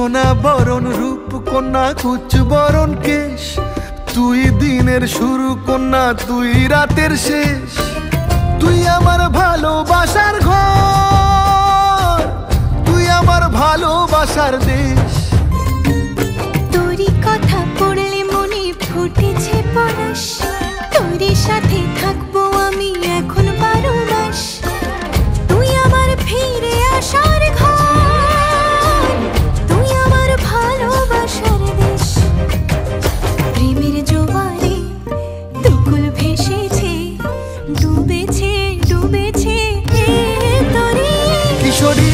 সোনা বরণ রূপ কন্যা কুচ বরণ কেশ, তুই দিনের শুরু কন্যা তুই রাতের শেষ। তুই আমার ভালোবাসার ঘর, তুই আমার ভালোবাসার দেশ। তোরই কথা পড়লে মনে ফুটেছে পরশ, তোরই সাথে থাকবো আমি এখন 12 মাস। তুই আমার ফিরে আসার ঘর, তুই আমার ভালোবাসার দেশ। প্রেমের জোয়ারে দুকুল ভেসেছে, ডুবেছে ডুবেছে তোরে। কিশোরী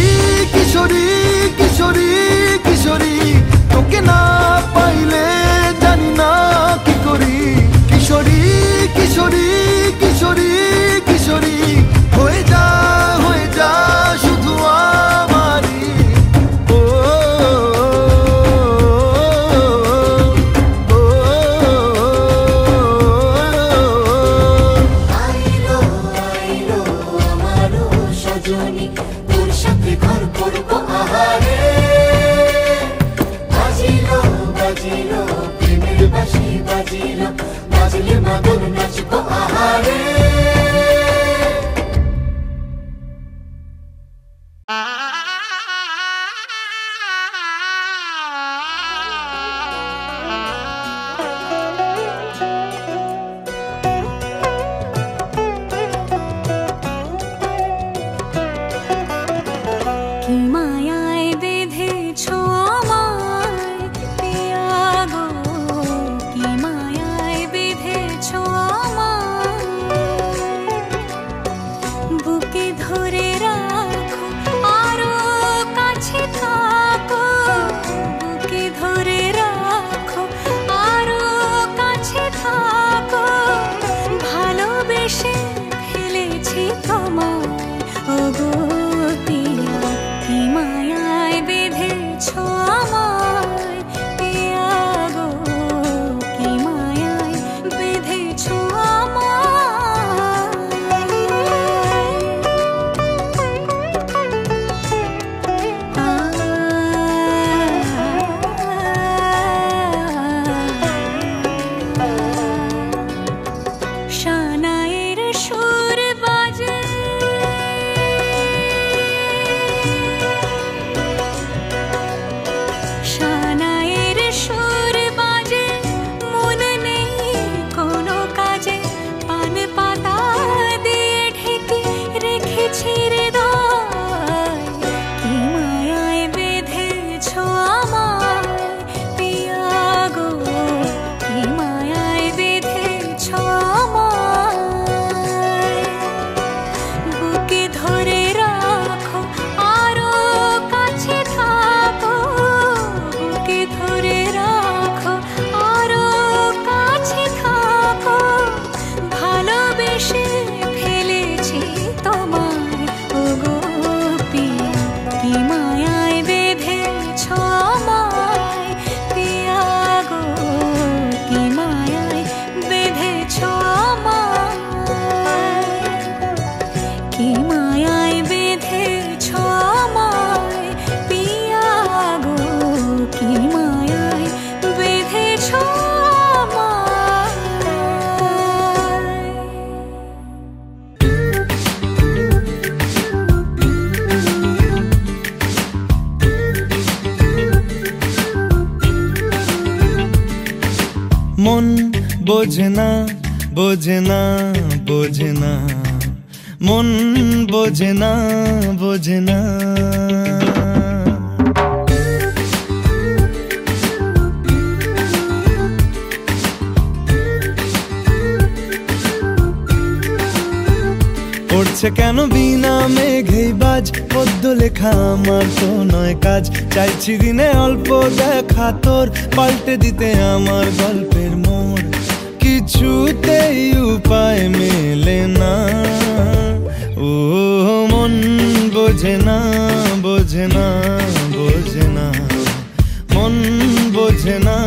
কিশোরী কিশোরী কিশোরী, তোকে না পাইলে জানি না কি করি। কিশোরী কিশোরী কিশোরী কিশোরী, হয়ে যা শুধু আমারই। ও আইলো আইলো আমারও সজনী, তোর সাথে ঘর করবো আহারে। বাজিলো বাজিলো প্রেমের বাঁশি বাজিলো, বাজলে মাদল নাচবো আহারে। কি মায়ায় বেঁধেছো আমায় পিয়া গো, কি মায়ায় বেঁধেছো আমায়। বুকে ধরে রাখো আরো কাছে থাকো, বুকে ধরে রাখো আরো কাছে থাকো। ভালোবেসে ফেলেছি তোমায় ওগো পিয়া, কি মায়ায় বেঁধেছো আমায় পিয়া গো, কি মায়ায় বেঁধেছো আমায়। শানায়ের সুর বাজে, শানায়ের সুর বাজে, মন নেই কোনো কাজে। পান পাতা দিয়ে ঢেকে রেখেছি হৃদয়, কি মায়ায় বেঁধেছো আমায় পিয়া গো, কি মায়ায় বেঁধেছো আমায়। বুকে ধরে রাখো আরো কাছে থাকো, বুকে ধরে রাখো আরো কাছে থাকো। ভালোবেসে ফেলেছি তোমায় ওগো পিয়া, কি মায়ায় বেঁধেছো আমায় পিয়া গো, কি মায়ায় বেঁধেছো আমায়। কি মায়ায় বেঁধেছো আমায় পিয়া গো, কি মায়ায় বেঁধেছো আমায়। মন বোঝে না বোঝে না বোঝে না, মন বোঝে না বোঝে না। পড়ছে কেন বিনা মেঘেই বাজ, পদ্য লেখা আমার তো নয় কাজ। চাইছি দিনে অল্প দেখা তোর, পাল্টে দিতে আমার গল্পের মোড়। কিছুতেই উপায় মেলে না, ও মন বোঝে না বোঝে না বোঝে না, মন বোঝে না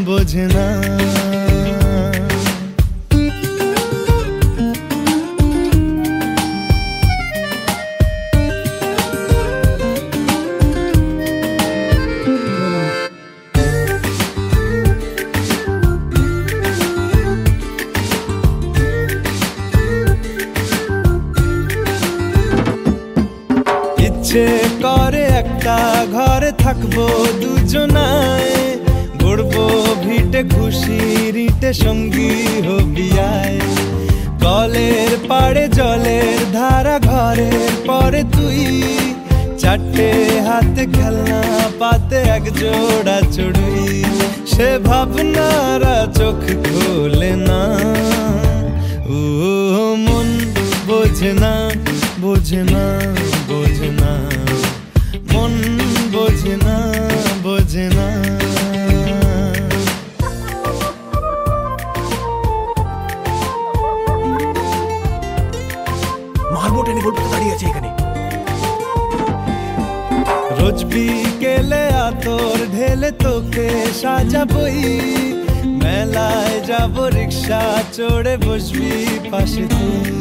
বোঝে না। করে একটা ঘরে থাকবো দুজনায়, গড়বো ভিটে খুশির ইটে সঙ্গী হবি আয়। কলের পাড়ে জলের ধারা ঘরের পরে তুই, চারটে হাতে খেলনা পাতে এক জোড়া চড়ুই। সে ভাবনারা চোখ খোলে না, ও মন বোঝে না, বোঝে না, বোঝে না, মন বোঝে না, বোঝে না। মারবো টেনে বলবো দাঁড়িয়ে আছে এখানে। রোজ বিকেলে আতর ঢেলে তোকে সাজাবই, মেলায় যাব রিক্সা চড়ে বসবি পাশে তুই।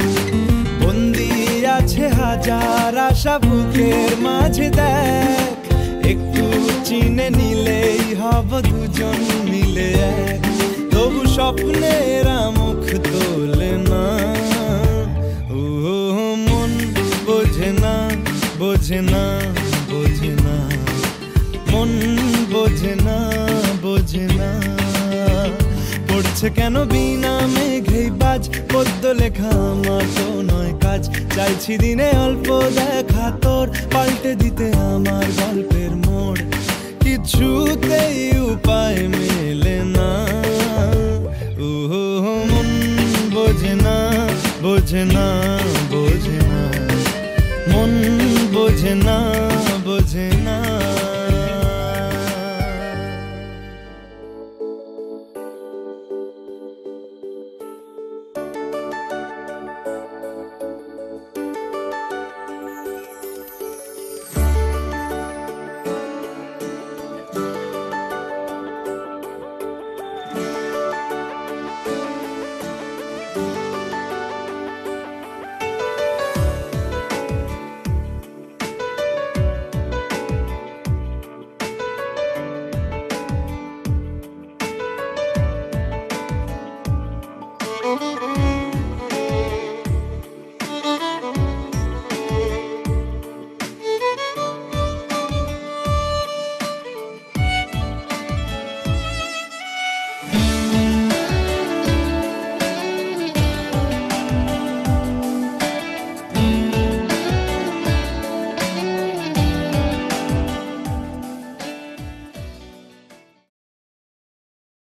বন্দি আছে হাজার আশা বুকের মাঝে, দেখ একটু চিনে নিলেই হব দুজন মিলে এক। তবু স্বপ্নেরা মুখ তোলে না, ও মন বোঝে না, বোঝে না, বোঝে না, মন বোঝে না, বোঝে না। পড়ছে কেন বিনা মেঘেই বাজ, পদ্য লেখা আমার তো নয় কাজ। চাইছি দিনে অল্প দেখা তোর, পাল্টে দিতে আমার গল্পের মোড়। কিছুতেই উপায় মেলে না, ও মন বোঝে না, বোঝে না, বোঝে না, মন বোঝে না, বোঝে না।